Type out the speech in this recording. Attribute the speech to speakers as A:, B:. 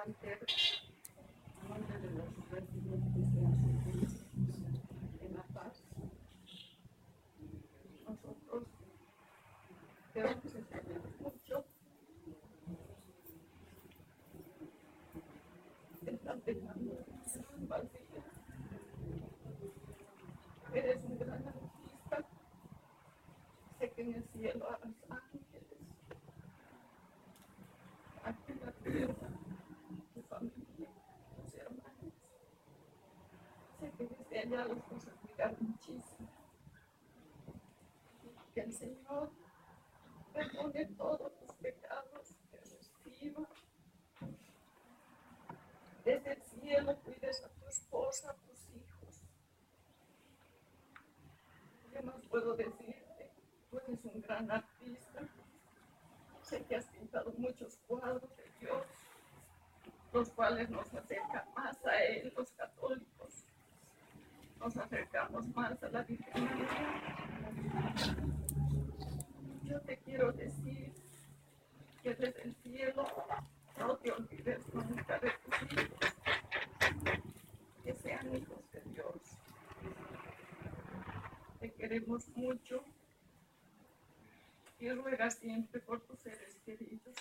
A: entero. A nombre de los residentes de Anzuategui, en La Paz, nosotros te vamos a extrañar mucho. Te están dejando un vacío. Eres un gran artista. Sé que en el cielo hay ángeles. Aquí en la tierra, tu familia, tus hermanos. Sé que desde allá los vas a cuidar muchísimo. Que el Señor perdone todos los pecados que reciba. Desde el cielo cuides a tu esposa, a tus hijos. ¿Qué más puedo decirte? Tú eres un gran artista. Sé que has pintado muchos cuadros de Dios, los cuales nos acercan más a Él, los católicos. Nos acercamos más a la Virgen María. Yo te quiero decir que desde el cielo no te olvides nunca de tus hijos, que sean hijos de Dios. Te queremos mucho y ruega siempre por tus seres queridos.